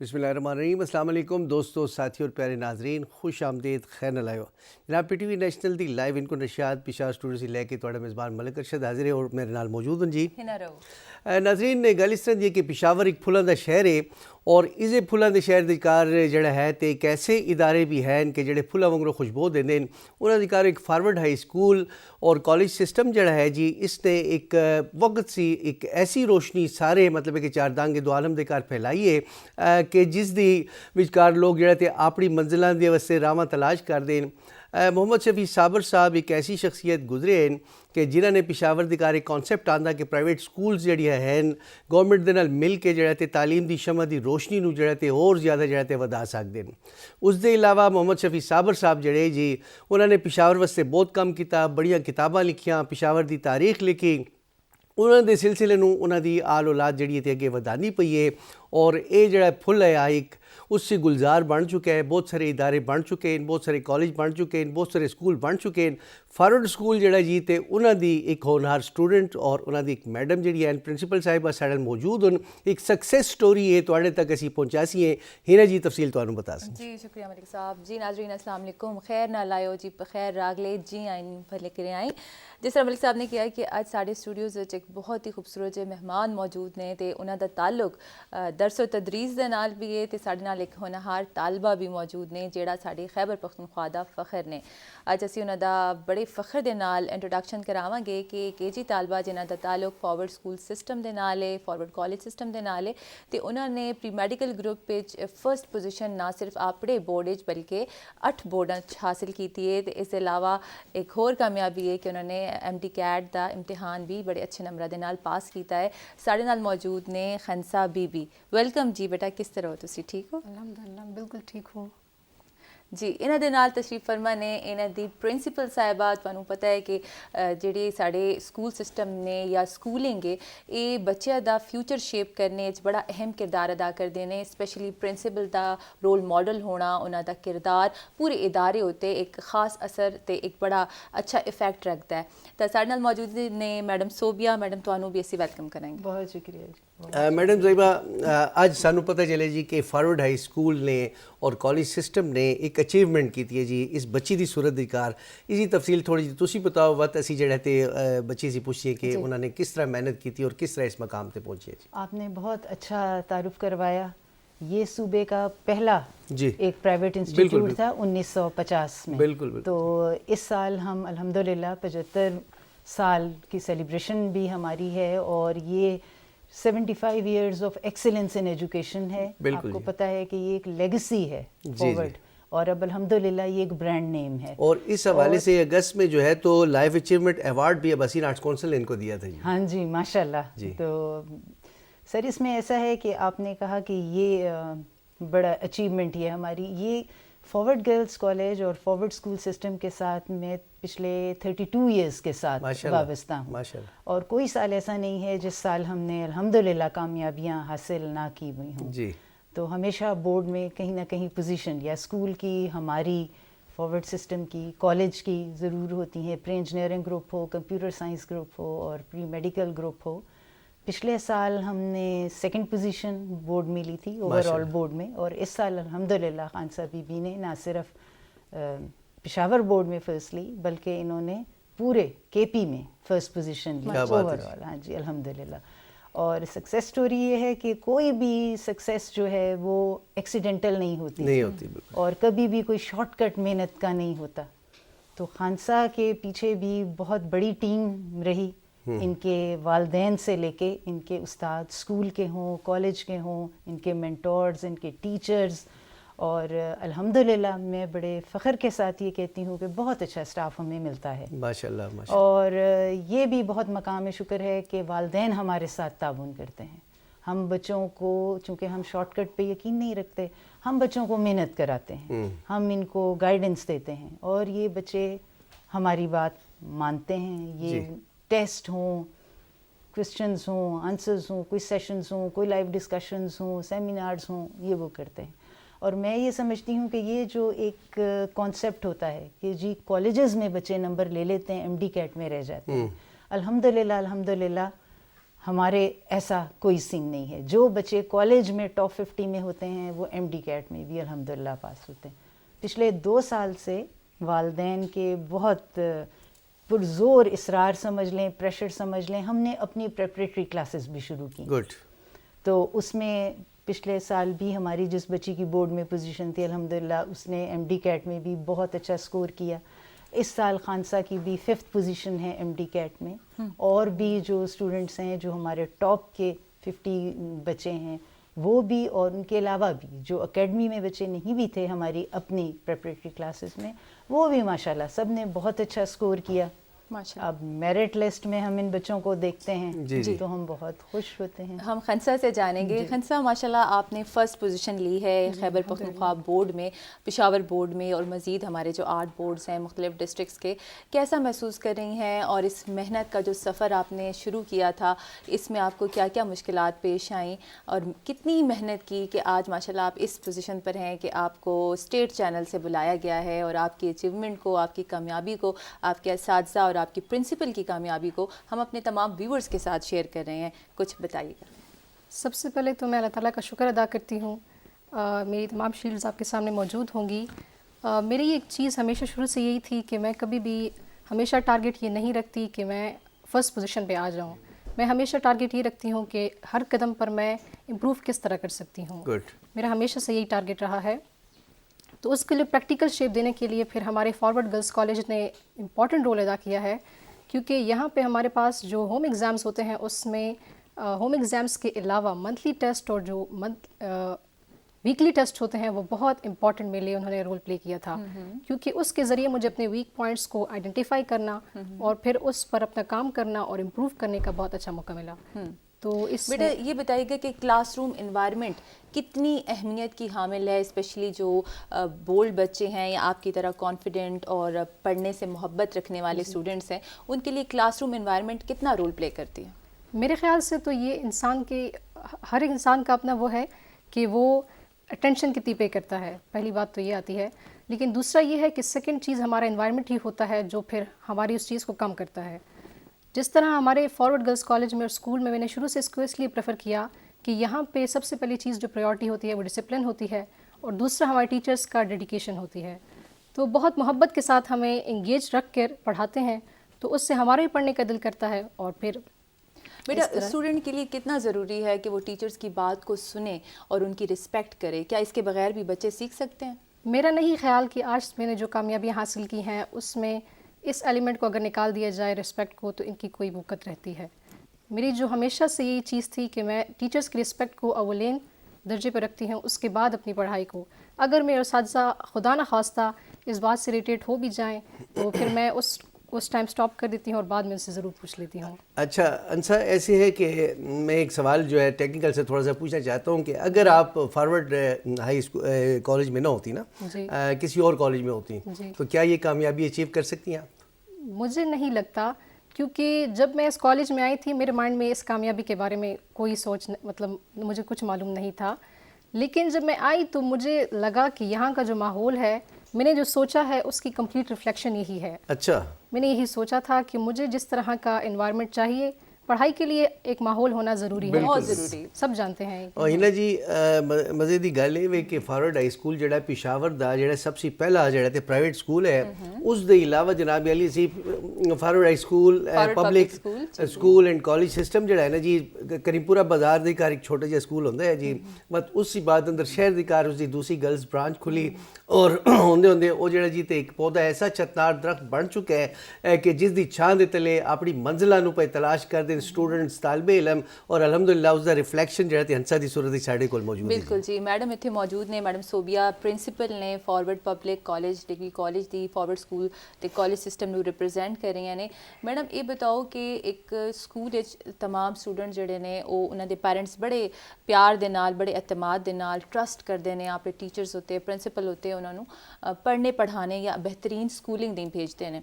بسم اللہ الرحمن الرحیم. السلام علیکم دوستو، ساتھیوں اور پیارے ناظرین، خوش آمدید، خیر نہ لائیو. جناب پی ٹی وی نیشنل دی لائیو ان کو نشیات پشاور اسٹوڈیو سے لے کے تھوڑا میزبان ملک ارشد حاضر ہے اور میرے نال موجود ہیں جی ناظرین. گل اس طرح دی کہ پشاور ایک پھلاں دا شہر ہے اور اسے پھلاں دے شہر دی کار جڑا ہے تے ایک ایسے ادارے بھی ہیں کہ جڑے پھلاں وانگوں خوشبو دیندے ہیں. انہاں دی کار ایک فارورڈ ہائی اسکول اور کالج سسٹم جڑا ہے جی، اس نے ایک وقت سی ایک ایسی روشنی سارے مطلب ہے کہ چار دانگ دو عالم دے کار پھیلائی ہے کہ جس دی وچکار لوگ جڑے تے اپنی منزلاں دے واسطے راواں تلاش کر دیں. محمد شفیع صابر صاحب ایک ایسی شخصیت گزرے ہیں کہ جنہاں نے پشاور دی کار ایک کانسیپٹ آندا کہ پرائیویٹ سکولز جڑی ہیں گورنمنٹ دے نال مل کے جڑا تے تعلیم دی شمع دی روشنی نو جڑا تے اور زیادہ جڑا تے ودا سکدے ہیں. اس دے علاوہ محمد شفیع صابر صاحب جڑے جی، انہوں نے پشاور واسطے بہت کام کیتا، بڑیاں کتاباں لکھیاں، پشاور دی تاریخ لکھی. انہوں دے سلسلے نو انہاں دی آل اولاد جڑی تے اگے ودانی پئی ہے اور اے جڑا پھل ہے ایک اس سے گلزار بن چکا ہے. بہت سارے ادارے بن چکے ہیں، بہت سارے کالج بن چکے ہیں، بہت سارے سکول بن چکے ہیں. فارورڈ سکول جڑا جی تے انہاں دی ایک ہونہار سٹوڈنٹ اور انہاں دی ایک میڈم جڑی ہے پرنسپل صاحبہ ساڈے موجود ہیں. ایک سکسیس سٹوری ہے تواڈے تک اسی پہنچاسی ہیں. ہینا جی تفصیل تانوں بتا سکیں. جی شکریہ ملک صاحب. جی ناظرین السلام علیکم، خیر نہ لائیو جی، بخیر راگلے جی آئیں بھلے کرے آئیں. جس طرح ملک صاحب نے کیا کہ اج ساڈے اسٹوڈیوز وچ ایک بہت ہی خوبصورت جے مہمان موجود نے تے انہاں دا تعلق درس و تدریس دے نال بھی ہے تے ساڈے نال ایک ہونہار طالبہ بھی موجود نے جیڑا ساڈے خیبر پختونخوا دا فخر نے. اج اسی انہاں دا بڑے فخر دے نال انٹروڈکشن کراواں گے کہ کے جی طالبہ جنہاں دا تعلق فارورڈ سکول سسٹم دے نال ہے، فارورڈ کالج سسٹم دے نال ہے تے انہاں نے پری میڈیکل گروپ وچ فرسٹ پوزیشن نہ صرف اپنے بورڈ وچ بلکہ 8 بورڈاں حاصل کیتی ہے. تے اس دے علاوہ ایک ہور کامیابی ہے کہ انہوں نے ایم ڈی کیٹ دا امتحان بھی بڑے اچھے نمبر دے نال پاس کیتا ہے. ساڈے نال موجود نے خنسا بی بی. ویلکم جی بیٹا، کس طرح ہو تسی؟ ٹھیک ہو؟ الحمدللہ بالکل ٹھیک ہوں جی. انہاں دے نال تشریف فرما نے انہاں دی پرنسپل صاحبہ. تانوں پتہ ہے کہ جڑے ساڈے سکول سسٹم نے یا سکولنگ ہے یہ بچیاں دا فیوچر شیپ کرنے وچ بڑا اہم کردار ادا کردے نے. Especially principle the role model ہونا، انہاں دا کردار پورے ادارے ہوتے ایک خاص اثر تے ایک بڑا اچھا افیکٹ رکھتا ہے. تو ساڈے نال موجود نے میڈم صوبیہ. میڈم تانوں بھی اسی ویلکم کریں گے. بہت شکریہ جی. میڈم زیبہ، آج سانو پتہ چلے جی کہ فارورڈ ہائی اسکول نے اور کالج سسٹم نے ایک اچیومنٹ کی ہے جی اس بچی دی صورت دی کار. اسی تفصیل تھوڑی جی تسی بتاؤ وقت اسی جڑے تے بچی سی پوچھیے کہ انہوں نے کس طرح محنت کی تھی اور کس طرح اس مقام تے پہنچی ہے. جی آپ نے بہت اچھا تعارف کروایا. یہ صوبے کا پہلا ایک پرائیویٹ انسٹیٹیوٹ تھا 1950 میں. بالکل. تو اس سال ہم الحمدللہ 75 سال کی سیلیبریشن بھی ہماری ہے اور یہ 75 years of excellence in education ہے. آپ کو پتہ ہے کہ یہ ایک لیگسی ہے فارورڈ اور اب الحمدللہ یہ ایک برانڈ نیم ہے. اور اس حوالے سے اگست میں جو ہے تو لائف اچیومنٹ ایوارڈ بھی حسین آرٹس کونسل نے ان کو دیا تھا. ہاں جی ماشاءاللہ. تو سر اس میں ایسا ہے کہ آپ نے کہا کہ یہ بڑا اچیومنٹ ہے ہماری. یہ فارورڈ گرلز کالج اور فارورڈ اسکول سسٹم کے ساتھ میں پچھلے 32 ایئرس کے ساتھ وابستہ ہوں اور کوئی سال ایسا نہیں ہے جس سال ہم نے الحمدللہ کامیابیاں حاصل نہ کی ہوئی ہوں. جی. تو ہمیشہ بورڈ میں کہیں نہ کہیں پوزیشن یا اسکول کی، ہماری فارورڈ سسٹم کی، کالج کی ضرور ہوتی ہیں. پری انجینئرنگ گروپ ہو، کمپیوٹر سائنس گروپ ہو اور پری میڈیکل گروپ ہو. پچھلے سال ہم نے 2nd پوزیشن بورڈ میں لی تھی اوور آل بورڈ میں اور اس سال الحمدللہ خانسا بی بی نے نہ صرف پشاور بورڈ میں فرسٹ لی بلکہ انہوں نے پورے کے پی میں فرسٹ پوزیشن لی اوور آل. ہاں جی الحمدللہ. اور سکسیس سٹوری یہ ہے کہ کوئی بھی سکسیس جو ہے وہ ایکسیڈنٹل نہیں ہوتی اور کبھی بھی کوئی شارٹ کٹ محنت کا نہیں ہوتا. تو خانسا کے پیچھے بھی بہت بڑی ٹیم رہی. ان کے والدین سے لے کے ان کے استاد اسکول کے ہوں، کالج کے ہوں، ان کے مینٹورز، ان کے ٹیچرز اور الحمدللہ میں بڑے فخر کے ساتھ یہ کہتی ہوں کہ بہت اچھا اسٹاف ہمیں ملتا ہے ماشاءاللہ. اور یہ بھی بہت مقام شکر ہے کہ والدین ہمارے ساتھ تعاون کرتے ہیں. ہم بچوں کو، چونکہ ہم شارٹ کٹ پہ یقین نہیں رکھتے، ہم بچوں کو محنت کراتے ہیں، ہم ان کو گائیڈنس دیتے ہیں اور یہ بچے ہماری بات مانتے ہیں. یہ ٹیسٹ ہوں، کوسچنز ہوں، آنسرز ہوں، کوئی سیشنز ہوں، کوئی لائیو ڈسکشنز ہوں، سیمینارز ہوں، یہ وہ کرتے ہیں. اور میں یہ سمجھتی ہوں کہ یہ جو ایک کانسیپٹ ہوتا ہے کہ جی کالجز میں بچے نمبر لے لیتے ہیں، ایم ڈی کیٹ میں رہ جاتے ہیں، الحمدللہ ہمارے ایسا کوئی سین نہیں ہے. جو بچے کالج میں ٹاپ 50 میں ہوتے ہیں وہ ایم ڈی کیٹ میں بھی الحمدللہ پاس ہوتے ہیں. پچھلے 2 سال سے والدین کے بہت پرزور اصرار سمجھ لیں, پریشر سمجھ لیں, ہم نے اپنی پریپریٹری کلاسز بھی شروع کی. گڈ. تو اس میں پچھلے سال بھی ہماری جس بچی کی بورڈ میں پوزیشن تھی الحمدللہ اس نے ایم ڈی کیٹ میں بھی بہت اچھا سکور کیا. اس سال خانسہ کی بھی 5th پوزیشن ہے ایم ڈی کیٹ میں. اور بھی جو اسٹوڈنٹس ہیں جو ہمارے ٹاپ کے 50 بچے ہیں وہ بھی, اور ان کے علاوہ بھی جو اکیڈمی میں بچے نہیں بھی تھے ہماری اپنی پریپریٹری کلاسز میں, وہ بھی ماشاءاللہ سب نے بہت اچھا سکور کیا. اب میرٹ لسٹ میں ہم ان بچوں کو دیکھتے ہیں تو ہم بہت خوش ہوتے ہیں. ہم خنسا سے جانیں گے. خنسا ماشاءاللہ آپ نے فرسٹ پوزیشن لی ہے خیبر پختونخوا بورڈ میں, پشاور بورڈ میں, اور مزید ہمارے جو 8 بورڈز ہیں مختلف ڈسٹرکٹس کے. کیسا محسوس کر رہی ہیں, اور اس محنت کا جو سفر آپ نے شروع کیا تھا اس میں آپ کو کیا کیا مشکلات پیش آئیں, اور کتنی محنت کی کہ آج ماشاءاللہ آپ اس پوزیشن پر ہیں کہ آپ کو اسٹیٹ چینل سے بلایا گیا ہے, اور آپ کی اچیومنٹ کو, آپ کی کامیابی کو, آپ کے اساتذہ اور آپ کی پرنسپل کی کامیابی کو ہم اپنے تمام ویورز کے ساتھ شیئر کر رہے ہیں. کچھ بتائیے گا. سب سے پہلے تو میں اللہ تعالیٰ کا شکر ادا کرتی ہوں. میری تمام شیلڈز آپ کے سامنے موجود ہوں گی. میری ایک چیز ہمیشہ شروع سے یہی تھی کہ میں کبھی بھی ہمیشہ ٹارگٹ یہ نہیں رکھتی کہ میں فرسٹ پوزیشن پہ آ جاؤں. میں ہمیشہ ٹارگٹ یہ رکھتی ہوں کہ ہر قدم پر میں امپروو کس طرح کر سکتی ہوں. میرا ہمیشہ سے یہی ٹارگٹ رہا ہے. تو اس کے لیے پریکٹیکل شیپ دینے کے لیے پھر ہمارے فارورڈ گرلز کالج نے امپورٹنٹ رول ادا کیا ہے, کیونکہ یہاں پہ ہمارے پاس جو ہوم ایگزامز ہوتے ہیں اس میں ہوم ایگزامز کے علاوہ منتھلی ٹیسٹ اور جو ویکلی ٹیسٹ ہوتے ہیں وہ بہت امپورٹنٹ میرے لیے انہوں نے رول پلے کیا تھا, کیونکہ اس کے ذریعے مجھے اپنے ویک پوائنٹس کو آئیڈینٹیفائی کرنا اور پھر اس پر اپنا کام کرنا اور امپروو کرنے کا بہت اچھا موقع ملا. تو اس بیٹا یہ بتائیے گا کہ کلاس روم انوائرمنٹ کتنی اہمیت کی حامل ہے, اسپیشلی جو بولڈ بچے ہیں یا آپ کی طرح کانفیڈنٹ اور پڑھنے سے محبت رکھنے والے اسٹوڈنٹس ہیں, ان کے لیے کلاس روم انوائرمنٹ کتنا رول پلے کرتی ہے؟ میرے خیال سے تو یہ انسان کے ہر ایک انسان کا اپنا وہ ہے کہ وہ اٹینشن کتنی پے کرتا ہے. پہلی بات تو یہ آتی ہے. لیکن دوسرا یہ ہے کہ سیکنڈ چیز ہمارا انوائرمنٹ ہی ہوتا ہے جو پھر ہماری اس چیز کو کم کرتا ہے. جس طرح ہمارے فارورڈ گرلز کالج میں اور اسکول میں نے شروع سے اس کو اس لیے پریفر کیا کہ یہاں پہ سب سے پہلی چیز جو پریورٹی ہوتی ہے وہ ڈسپلن ہوتی ہے, اور دوسرا ہمارے ٹیچرز کا ڈیڈیکیشن ہوتی ہے. تو بہت محبت کے ساتھ ہمیں انگیج رکھ کر پڑھاتے ہیں, تو اس سے ہمارا بھی پڑھنے کا دل کرتا ہے. اور پھر بیٹا اسٹوڈنٹ کے لیے کتنا ضروری ہے کہ وہ ٹیچرز کی بات کو سنیں اور ان کی رسپیکٹ کرے؟ کیا اس کے بغیر بھی بچے سیکھ سکتے ہیں؟ میرا نہیں خیال کہ آج میں نے جو کامیابیاں حاصل کی ہیں اس میں اس ایلیمنٹ کو اگر نکال دیا جائے رسپیکٹ کو تو ان کی کوئی وقت رہتی ہے. میری جو ہمیشہ سے یہی چیز تھی کہ میں ٹیچرز کی رسپیکٹ کو اولین درجے پہ رکھتی ہوں, اس کے بعد اپنی پڑھائی کو. اگر میرے اساتذہ خدا نہ خواستہ اس بات سے اریٹیٹ ہو بھی جائیں تو پھر میں اس ٹائم سٹاپ کر دیتی ہوں اور بعد میں ان سے ضرور پوچھ لیتی ہوں. اچھا انسا, ایسے ہے کہ میں ایک سوال جو ہے ٹیکنیکل سے تھوڑا سا پوچھنا چاہتا ہوں کہ اگر آپ فارورڈ ہائی کالج میں نہ ہوتی نا, کسی اور کالج میں ہوتی, تو کیا یہ کامیابی اچیو کر سکتی ہیں آپ؟ مجھے نہیں لگتا, کیونکہ جب میں اس کالج میں آئی تھی میرے مائنڈ میں اس کامیابی کے بارے میں کوئی سوچ مطلب مجھے کچھ معلوم نہیں تھا. لیکن جب میں آئی تو مجھے لگا کہ یہاں کا جو ماحول ہے میں نے جو سوچا ہے اس کی کمپلیٹ ریفلیکشن یہی ہے. اچھا, میں نے یہی سوچا تھا کہ مجھے جس طرح کا انوائرمنٹ چاہیے, پڑھائی کے لیے ایک ماحول ہونا ضروری ہے, بہت ضروری, سب جانتے ہیں. اور ہنا جی مزے دی گل ہے کہ فارورڈ ہائی سکول جڑا پشاور دا جڑا سب سے پہلا جڑا تے پرائیویٹ سکول ہے, اس دے علاوہ جناب علی سی forward high school public school and college system جڑا ہے نا جی, کریم پورہ بازار دے کار ایک چھوٹا جہا سکول ہوندا ہے جی, مت اس ہی بعد اندر شہر دی کار اس دی دوسری گرلز برانچ کھلی, اور ہوندے ہوندے وہ جڑا جی تے ایک پودا ایسا چتنار درخت بن چکا ہے کہ جس دی چھاں دے تلے اپنی منزلاں نو پہ تلاش کر دے اسٹوڈنٹس طالب علم, اور الحمدللہ اس دا ریفلیکشن جڑا تے ہنسا دی صورت ساڈے کول موجود ہے. بالکل جی, میڈم اتنے موجود نے, میڈم صوبیہ پرنسپل نے forward public college degree college دی فارورڈ سکول تے کالج سسٹم نو ریپرزینٹ کر رہی ہیں. میڈم یہ بتاؤ کہ ایک سکول وچ تمام اسٹوڈنٹ جڑے نے وہ انہاں دے پیرنٹس بڑے پیار دے نال بڑے اعتماد دے نال ٹرسٹ کرتے ہیں اپنے ٹیچرز ہوتے پرنسپل ہوتے انہوں نے پڑھنے پڑھانے یا بہترین سکولنگ دیں بھیجتے ہیں.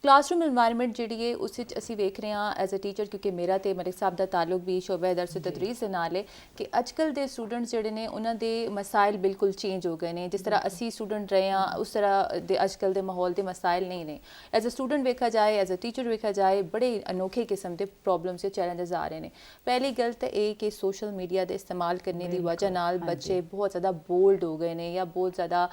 کلاس روم انوائرمنٹ جڑی ہے اس اسی ویکھ رہے ہیں ایز اے ٹیچر, کیونکہ ਕਿਉਂਕਿ ਮੇਰਾ ਤੇ ਮਲਿਕ ਸਾਹਿਬ ਦਾ ਤਾਲੁਕ ਵੀ ਸ਼ੋਬਾ ਦਰਸ ਤਦਰੀਸ ਦੇ ਨਾਲ ਹੈ ਕਿ ਅੱਜ ਕੱਲ੍ਹ ਦੇ ਸਟੂਡੈਂਟਸ ਜਿਹੜੇ ਨੇ ਉਹਨਾਂ ਦੇ ਮਸਾਇਲ ਬਿਲਕੁਲ ਚੇਂਜ ਹੋ ਗਏ ਨੇ। ਜਿਸ ਤਰ੍ਹਾਂ ਅਸੀਂ ਸਟੂਡੈਂਟ ਰਹੇ ਹਾਂ ਉਸ ਤਰ੍ਹਾਂ ਦੇ ਅੱਜ ਕੱਲ੍ਹ ਦੇ ਮਾਹੌਲ ਦੇ ਮਸਾਇਲ ਨਹੀਂ ਨੇ। ਐਜ਼ ਅ ਸਟੂਡੈਂਟ ਵੇਖਿਆ ਜਾਏ, ਐਜ਼ ਅ ਟੀਚਰ ਵੇਖਿਆ ਜਾਏ, ਬੜੇ ਅਨੋਖੇ ਕਿਸਮ ਦੇ ਪ੍ਰੋਬਲਮਸ ਤੇ ਚੈਲੰਜਸ ਆ ਰਹੇ ਨੇ। ਪਹਿਲੀ ਗੱਲ ਤਾਂ ਇਹ ਕਿ ਸੋਸ਼ਲ ਮੀਡੀਆ ਦੇ ਇਸਤੇਮਾਲ ਕਰਨੇ ਦੀ ਵਜ੍ਹਾ ਨਾਲ ਬੱਚੇ ਬਹੁਤ ਜ਼ਿਆਦਾ ਬੋਲਡ ਹੋ ਗਏ ਨੇ ਜਾਂ ਬਹੁਤ ਜ਼ਿਆਦਾ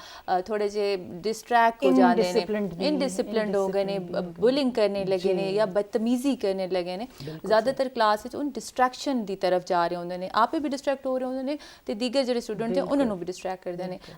ਥੋੜੇ ਜਿਹੇ ਡਿਸਟਰੈਕਟ ਹੋ ਜਾਂਦੇ ਨੇ, ਇਨਡਿਸਿਪਲਿਨਡ ਹੋ ਗਏ ਨੇ, ਬੁਲਿੰਗ ਕਰਨੇ ਲਗੇ ਨੇ ਜਾਂ ਬਦਤਮੀਜ਼ੀ ਕਰਨੇ ਲਗੇ ਨੇ। ਜ਼ਿਆਦਾਤਰ ਕਲਾਸ ਵਿੱਚ ਉਹ ਡਿਸਟਰੈਕਸ਼ਨ ਦੀ ਤਰਫ ਜਾ ਰਹੇ ਹੁੰਦੇ ਨੇ, ਆਪੇ ਵੀ ਡਿਸਟਰੈਕਟ ਹੋ ਰਹੇ ਹੁੰਦੇ ਨੇ ਤੇ ਦੀਗਰ ਜਿਹੜੇ ਸਟੂਡੈਂਟ ਨੇ ਉਹਨਾਂ ਨੂੰ ਵੀ ਡਿਸਟਰੈਕਟ ਕਰਦੇ ਨੇ।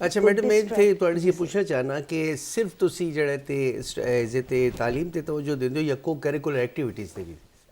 ਅੱਛਾ ਮੈਡਮ, ਮੈਂ ਤੇ ਤੁਹਾਡੇ ਜੀ ਪੁੱਛਣਾ ਚਾਹਨਾ ਕਿ ਸਿਰਫ ਤੁਸੀਂ ਜਿਹੜੇ ਤੇ ਤਾਲੀਮ ਤੇ ਤਵੱਜੋ ਦਿੰਦੇ ਹੋ ਜਾਂ ਕੋ ਕਰਿਕੂਲਰ ਐਕਟੀਵਿਟੀਜ਼ ਤੇ ਵੀ?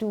2,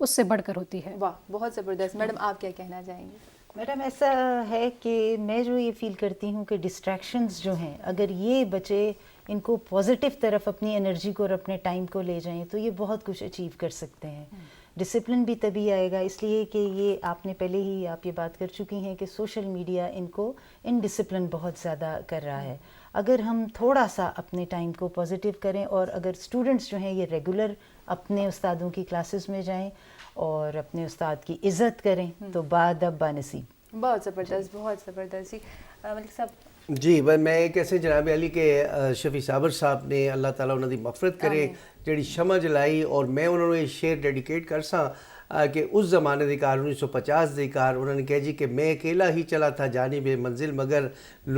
اس سے بڑھ کر ہوتی ہے. واہ بہت زبردست. میڈم آپ کیا کہنا چاہیں گے؟ میڈم ایسا ہے کہ میں جو یہ فیل کرتی ہوں کہ ڈسٹریکشنز جو ہیں اگر یہ بچے ان کو پازیٹیو طرف اپنی انرجی کو اور اپنے ٹائم کو لے جائیں تو یہ بہت کچھ اچیو کر سکتے ہیں. ڈسپلن بھی تبھی آئے گا اس لیے کہ یہ آپ نے پہلے ہی آپ یہ بات کر چکی ہیں کہ سوشل میڈیا ان کو ان ڈسپلن بہت زیادہ کر رہا ہے. اگر ہم تھوڑا سا اپنے ٹائم کو پازیٹیو کریں اور اگر اسٹوڈنٹس جو ہیں یہ ریگولر اپنے استادوں کی کلاسز میں جائیں اور اپنے استاد کی عزت کریں تو بادب بانصیب. بہت زبردست بہت زبردست. جی ملک صاحب. جی میں کیسے جناب علی کے شفیع صابر صاحب نے اللہ تعالیٰ انہوں دی مغفرت کرے جڑی شمع جلائی اور میں انہوں نے یہ شعر ڈیڈیکیٹ کر سا کہ اس زمانے دی کار 1950 دی کار انہوں نے کہا جی کہ میں اکیلا ہی چلا تھا جانب منزل مگر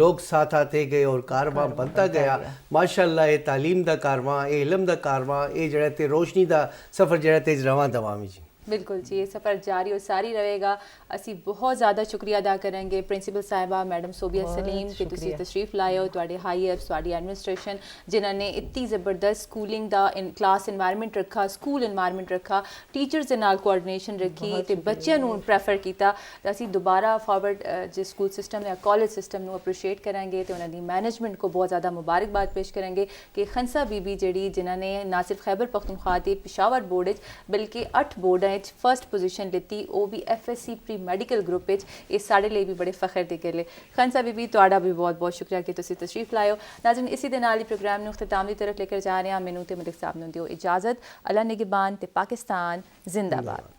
لوگ ساتھ آتے گئے اور کارواں بنتا گیا. ماشاءاللہ اے تعلیم دا کارواں اے علم دا کارواں اے جڑا تے روشنی دا سفر جڑا تے رواں دوامی. جی بالکل جی یہ سفر جاری اور ساری رہے گا. اسی بہت زیادہ شکریہ ادا کریں گے پرنسپل صاحبہ میڈم صوبیہ سلیم کہ تسی تشریف لائے ہو. تواڈے ہائی ایپس تواڈی ایڈمنسٹریشن جنہوں نے اتنی زبردست سکولنگ دا کلاس انوائرمنٹ رکھا سکول انوائرمنٹ رکھا ٹیچرز دے نال کوآرڈینیشن رکھی تے بچیاں نوں پریفر کیتا. تے اسی دوبارہ فارورڈ جس سکول سسٹم یا کالج سسٹم نوں اپریشیٹ کریں گے تے انہاں دی مینجمنٹ کو بہت زیادہ مبارکباد پیش کریں گے کہ خنسا بی بی جڑی جنہوں نے نہ صرف خیبر پختونخوا دے پشاور بورڈ بلکہ 8 بورڈاں فرسٹ پوزیشن لیتی وہ بھی F S C pre medical group یہ سارے لیے بھی بڑے فخر دی گل ہے. خنسا بی بی تہاڈا بھی بہت بہت شکریہ کہ تسی تشریف لائے ہو. ناظرین اسی دے نال ہی پروگرام نوں اختتام دی طرف لے کر جا رہے ہیں. مینوں تے ملک صاحب نوں دیو اجازت. اللہ نگہبان تے پاکستان زندہ باد.